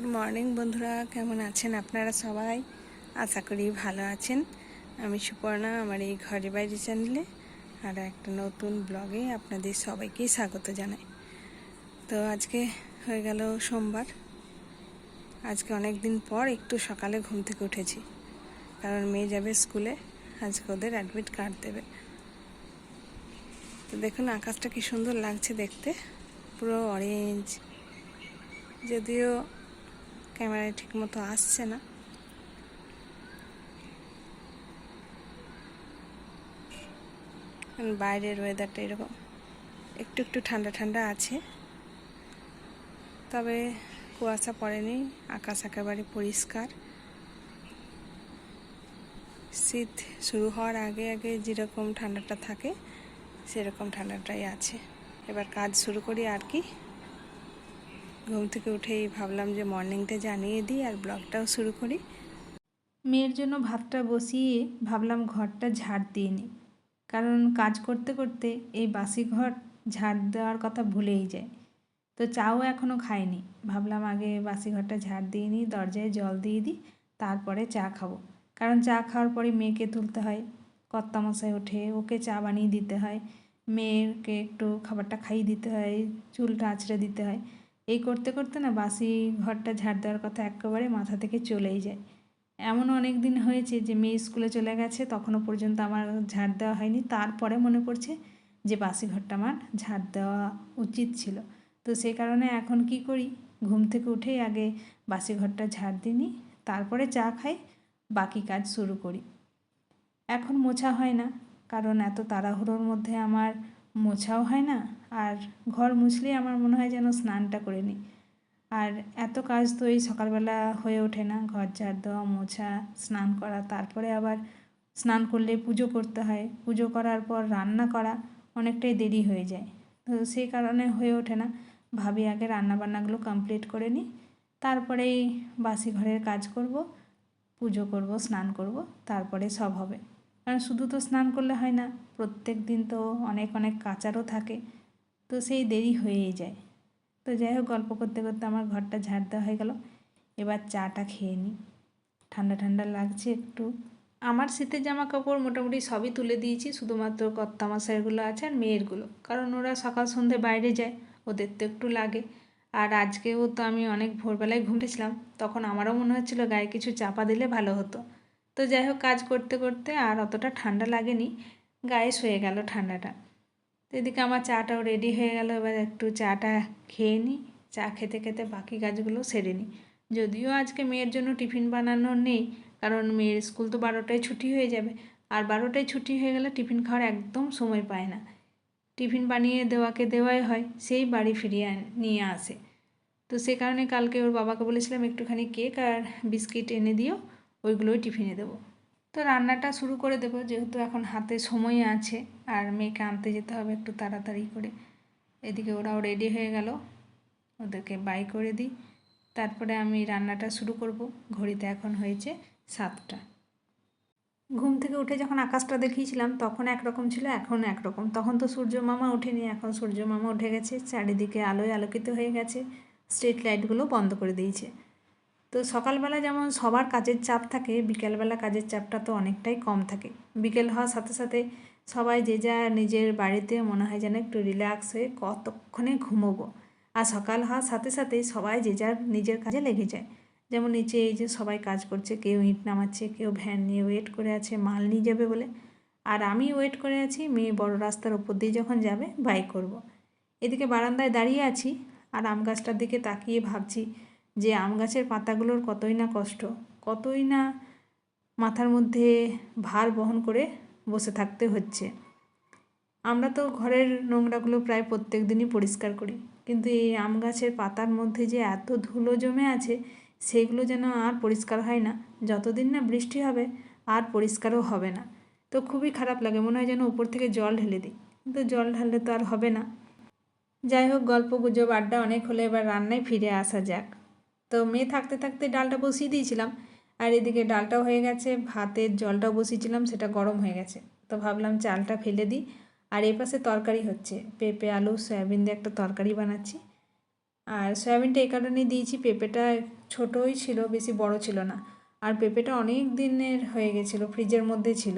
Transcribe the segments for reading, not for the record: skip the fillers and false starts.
Good morning বন্ধুরা, কেমন আছেন আপনারা সবাই? আশা করি ভালো আছেন। আমি সুপর্ণা, আমার এই ঘরে বাইরে চ্যানেলে আর একটা নতুন ব্লগে আপনাদের সবাইকেই স্বাগত জানাই। তো আজকে হয়ে গেল সোমবার। আজকে অনেক দিন পর একটু সকালে ঘুম থেকে উঠেছি, কারণ মেয়ে যাবে স্কুলে। আজকে ওদের অ্যাডমিট কার্ড দেবে। তো দেখুন আকাশটা কি সুন্দর লাগছে দেখতে, পুরো অরেঞ্জ। যদিও ক্যামেরায় ঠিক মতো আসছে না। বাইরের ওয়েদারটা এরকম একটু একটু ঠান্ডা ঠান্ডা আছে, তবে কুয়াশা পড়েনি। আকাশ একেবারে পরিষ্কার। শীত শুরু হওয়ার আগে আগে যেরকম ঠান্ডাটা থাকে সেরকম ঠান্ডাটাই আছে। এবার কাজ শুরু করি আর কি। ঘুম থেকে উঠেই ভাবলাম যে মর্নিংটা জানিয়ে দিই আর ব্লগটাও শুরু করি। মেয়ের জন্য ভাতটা বসিয়ে ভাবলাম ঘরটা ঝাড় দিয়ে নিই, কারণ কাজ করতে করতে এই বাসি ঘর ঝাড় দেওয়ার কথা ভুলেই যায়। তো চাও এখনও খাইনি, ভাবলাম আগে বাসি ঘরটা ঝাড় দিয়ে নিই, দরজায় জল দিয়ে দিই, তারপরে চা খাবো। কারণ চা খাওয়ার পরে মেয়েকে তুলতে হয়, কর্তামশাই ওঠে, ওকে চা বানিয়ে দিতে হয়, মেয়েকে একটু খাবারটা খাইয়ে দিতে হয়, চুলটা আঁচড়ে দিতে হয়। এই করতে করতে না বাসি ঘরটা ঝাড় দেওয়ার কথা একেবারে মাথা থেকে চলেই যায়। এমন অনেক দিন হয়েছে যে মেয়ে স্কুলে চলে গেছে, তখনও পর্যন্ত আমার ঝাড় দেওয়া হয়নি। তারপরে মনে পড়ছে যে বাসি ঘরটা আমার ঝাড় দেওয়া উচিত ছিল। তো সেই কারণে এখন কি করি, ঘুম থেকে উঠেই আগে বাসি ঘরটা ঝাড় দিয়ে নিই, তারপরে চা খাই, বাকি কাজ শুরু করি। এখন মোছা হয় না, কারণ এত তাড়াহুড়োর মধ্যে আমার মোছাও হয় না। আর ঘর মুছলেই আমার মনে হয় যেন স্নানটা করে নিই। আর এত কাজ তো এই সকালবেলা হয়ে ওঠে না, ঘর ঝাড় দেওয়া, মোছা, স্নান করা, তারপরে আবার স্নান করলে পুজো করতে হয়, পুজো করার পর রান্না করা, অনেকটাই দেরি হয়ে যায়। তো সেই কারণে হয়ে ওঠে না। ভাবি আগে রান্নাবান্নাগুলো কমপ্লিট করে নিই, তারপরেই বাসি ঘরের কাজ করব, পুজো করব, স্নান করব, তারপরে সব হবে। কারণ শুধু তো স্নান করলে হয় না, প্রত্যেক দিন তো অনেক অনেক কাচারও থাকে, তো সেই দেরি হয়েই যায়। তো যাই হোক, গল্প করতে করতে আমার ঘরটা ঝাড় দেওয়া হয়ে গেল। এবার চাটা খেয়ে নিই, ঠান্ডা ঠান্ডা লাগছে একটু। আমার শীতের জামা কাপড় মোটামুটি সবই তুলে দিয়েছি, শুধুমাত্র কর্তামশাইগুলো আছে আর মেয়েরগুলো, কারণ ওরা সকাল সন্ধ্যে বাইরে যায়, ওদের তো একটু লাগে। আর আজকেও তো আমি অনেক ভোরবেলায় ঘুমিয়েছিলাম, তখন আমারও মনে হচ্ছিলো গায়ে কিছু চাপা দিলে ভালো হতো। তো যাই হোক, কাজ করতে করতে আর অতটা ঠান্ডা লাগেনি, গায়ে সয়ে গেল ঠান্ডাটা। তো এদিকে আমার চাটাও রেডি হয়ে গেল, এবার একটু চাটা খেয়ে নিই, চা খেতে খেতে বাকি কাজগুলো সেরে নিই। যদিও আজকে মেয়ের জন্য টিফিন বানানো নেই, কারণ মেয়ের স্কুল তো 12টায় ছুটি হয়ে যাবে, আর 12টায় ছুটি হয়ে গেলে টিফিন খাওয়ার একদম সময় পায় না। টিফিন বানিয়ে দেওয়াকে দেওয়াই হয়, সেই বাড়ি ফিরিয়ে নিয়ে আসে। তো সে কারণে কালকে ওর বাবাকে বলেছিলাম একটুখানি কেক আর বিস্কিট এনে দিও, ওইগুলোই টিফিনে দেবো। তো রান্নাটা শুরু করে দেবো, যেহেতু এখন হাতে সময় আছে আর মেয়েকে আনতে যেতে হবে একটু তাড়াতাড়ি করে। এদিকে ওরাও রেডি হয়ে গেল, ওদেরকে বাই করে দিই, তারপরে আমি রান্নাটা শুরু করব। ঘড়িতে এখন হয়েছে 7টা। ঘুম থেকে উঠে যখন আকাশটা দেখিয়েছিলাম তখন একরকম ছিল, এখন একরকম। তখন তো সূর্য মামা ওঠেনি, এখন সূর্য মামা উঠে গেছে, চারিদিকে আলোয় আলোকিত হয়ে গেছে, স্ট্রিট লাইটগুলো বন্ধ করে দিয়েছে। তো সকালবেলা যেমন সবার কাজের চাপ থাকে, বিকেলবেলা কাজের চাপটা তো অনেকটাই কম থাকে। বিকেল হওয়ার সাথে সাথে সবাই যে যা নিজের বাড়িতে মনে হয় যেন একটু রিল্যাক্স হয়ে কতক্ষণে ঘুমোবো। আর সকাল হওয়ার সাথে সাথেই সবাই যে যার নিজের কাজে লেগে যায়। যেমন নিচে এই যে সবাই কাজ করছে, কেউ ইট নামাচ্ছে, কেউ ভ্যান নিয়ে ওয়েট করে আছে মাল নিয়ে যাবে বলে, আর আমি ওয়েট করে আছি মেয়ে বড় রাস্তার ওপর দিয়ে যখন যাবে বাই করব। এদিকে বারান্দায় দাঁড়িয়ে আছি আর আম গাছটার দিকে তাকিয়ে ভাবছি যে আম গাছের পাতাগুলোর কতই না কষ্ট, কতই না মাথার মধ্যে ভার বহন করে বসে থাকতে হচ্ছে। আমরা তো ঘরের নোংরাগুলো প্রায় প্রত্যেক দিনই পরিষ্কার করি, কিন্তু এই আম গাছের পাতার মধ্যে যে এত ধুলো জমে আছে, সেগুলো যেন আর পরিষ্কার হয় না। যতদিন না বৃষ্টি হবে আর পরিষ্কারও হবে না। তো খুবই খারাপ লাগে, মনে হয় যেন উপর থেকে জল ঢেলে দিই, কিন্তু জল ঢাললে তো আর হবে না। যাই হোক, গল্প গুজব আড্ডা অনেক হলে এবার রান্নায় ফিরে আসা যাক। তো মেয়ে থাকতে থাকতে ডালটা বসিয়ে দিয়েছিলাম, আর এদিকে ডালটাও হয়ে গেছে, ভাতের জলটাও বসিয়েছিলাম, সেটা গরম হয়ে গেছে। তো ভাবলাম চালটা ফেলে দিই। আর এই পাশে তরকারি হচ্ছে, পেঁপে আলু সয়াবিন দিয়ে একটা তরকারি বানাচ্ছি। আর সয়াবিনটা এই কারণে দিয়েছি, পেঁপেটা ছোটোই ছিল, বেশি বড় ছিল না। আর পেঁপেটা অনেক দিনের হয়ে গেছিলো, ফ্রিজের মধ্যে ছিল।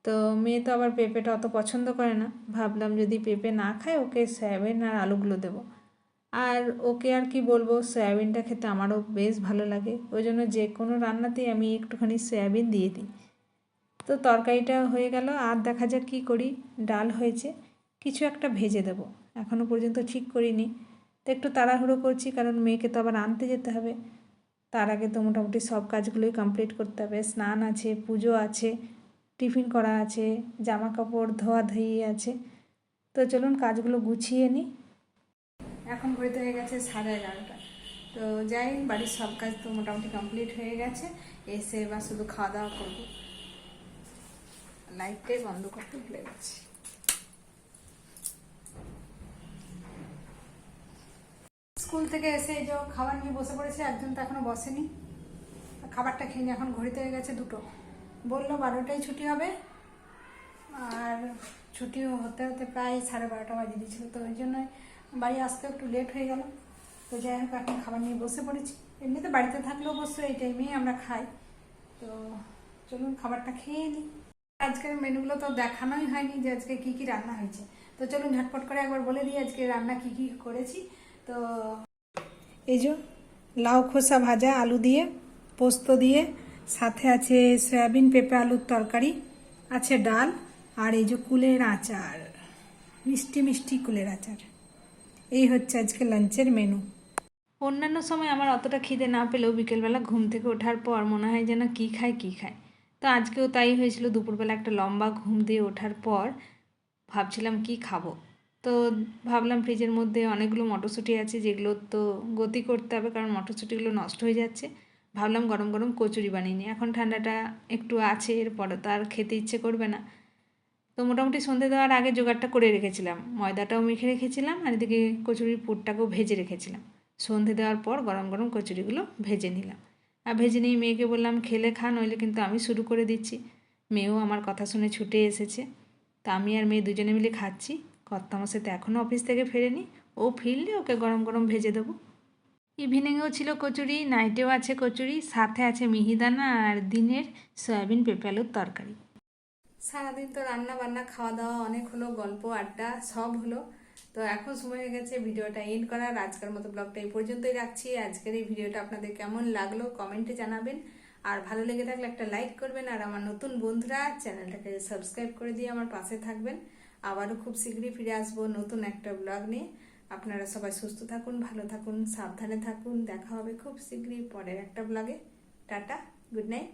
তো মেয়ে তো আবার পেঁপেটা অত পছন্দ করে না, ভাবলাম যদি পেঁপে না খায় ওকে সয়াবিন আর আলুগুলো দেবো। আর ওকে আর কি বলবো, সয়াবিনটা খেতে আমারও বেশ ভালো লাগে, ওই জন্য যে কোনো রান্নাতেই আমি একটুখানি সয়াবিন দিয়ে দিই। তো তরকারিটা হয়ে গেল, আর দেখা যাক কী করি। ডাল হয়েছে, কিছু একটা ভেজে দেব, এখনও পর্যন্ত ঠিক করিনি। তো একটু তাড়াহুড়ো করছি, কারণ মেয়েকে তো আবার আনতে যেতে হবে। তার আগে তো মোটামুটি সব কাজগুলোই কমপ্লিট করতে হবে। স্নান আছে, পুজো আছে, টিফিন করা আছে, জামা কাপড় ধোয়াধুয়ি আছে। তো চলুন কাজগুলো গুছিয়ে নিই। এখন ঘড়িতে হয়ে গেছে 11:30। তো যাই, বাড়ির সব কাজ তো মোটামুটি কমপ্লিট হয়ে গেছে। এসে এবার শুধু খাওয়া দাওয়া করবো। লাইটটাই বন্ধ করতে ভুলে গেছি। স্কুল থেকে এসে এই যে খাবার নিয়ে বসে পড়েছে, একজন তো এখনো বসেনি। খাবারটা খেয়ে নিয়ে এখন ঘড়িতে হয়ে গেছে 2টো। বললো 12টায় ছুটি হবে, আর ছুটি হতে হতে প্রায় 12:30 বাজে দিয়েছিল। তো ওই জন্য বাড়ি আসতে একটু লেট হয়ে গেল। তো যাই হোক, এখন খাবার নিয়ে বসে পড়েছি। এমনিতে বাড়িতে থাকলেও অবশ্য এই টাইমেই আমরা খাই। তো চলুন খাবারটা খেয়ে নিই। আজকের মেনুগুলো তো দেখানোই হয়নি যে আজকে কি কি রান্না হয়েছে। তো চলুন ঝটপট করে একবার বলে দিই আজকে রান্না কি কি করেছি। তো এই যে লাউ খোসা ভাজা আলু দিয়ে, পোস্ত দিয়ে, সাথে আছে সয়াবিন পেঁপে আলুর তরকারি, আছে ডাল, আর এই যে কুলের আচার, মিষ্টি মিষ্টি কুলের আচার। এই হচ্ছে আজকে লাঞ্চের মেনু। অন্যান্য সময় আমার অতটা খিদে না পেলেও বিকেলবেলা ঘুম থেকে ওঠার পর মনে হয় যেন কী খায় কী খায়। তো আজকেও তাই হয়েছিল। দুপুরবেলা একটা লম্বা ঘুম দিয়ে ওঠার পর ভাবছিলাম কি খাবো। তো ভাবলাম ফ্রিজের মধ্যে অনেকগুলো মটরশুঁটি আছে, যেগুলো তো গতি করতে হবে, কারণ মটরশুঁটিগুলো নষ্ট হয়ে যাচ্ছে। ভাবলাম গরম গরম কচুরি বানিয়ে নিই, এখন ঠান্ডাটা একটু আছে, এরপরে তো আর খেতে ইচ্ছে করবে না। তো মোটামুটি সন্ধে দেওয়ার আগে জোগাড়টা করে রেখেছিলাম, ময়দাটাও মেখে রেখেছিলাম, আর এদিকে কচুরির পুরটাকেও ভেজে রেখেছিলাম। সন্ধে দেওয়ার পর গরম গরম কচুরিগুলো ভেজে নিলাম। আর ভেজে নিয়ে মেয়েকে বললাম খেলে খা, নইলে কিন্তু আমি শুরু করে দিচ্ছি। মেয়েও আমার কথা শুনে ছুটে এসেছে। তা আমি আর মেয়ে দুজনে মিলে খাচ্ছি। কর্তামশাই তো এখনও অফিস থেকে ফেরেনি, ও ফিরলে ওকে গরম গরম ভেজে দেবো। ইভিনিংয়েও ছিল কচুরি, নাইটেও আছে কচুরি, সাথে আছে মিহিদানা আর দিনের সয়াবিন পেঁপে আলুর তরকারি। সারাদিন তো রান্না বান্না খাওয়া দাওয়া অনেক হলো, গল্প আড্ডা সব হলো। তো এখন সময় হয়ে গেছে ভিডিওটা এন্ড করার। আজকের মতো ব্লগটা এই পর্যন্তই রাখছি। আজকের এই ভিডিওটা আপনাদের কেমন লাগলো কমেন্টে জানাবেন, আর ভালো লেগে থাকলে একটা লাইক করবেন, আর আমার নতুন বন্ধুরা চ্যানেলটাকে সাবস্ক্রাইব করে দিয়ে আমার পাশে থাকবেন। আবারও খুব শীঘ্রই ফিরে আসবো নতুন একটা ব্লগ নিয়ে। আপনারা সবাই সুস্থ থাকুন, ভালো থাকুন, সাবধানে থাকুন। দেখা হবে খুব শীঘ্রই পরের একটা ব্লগে। Tata, good night.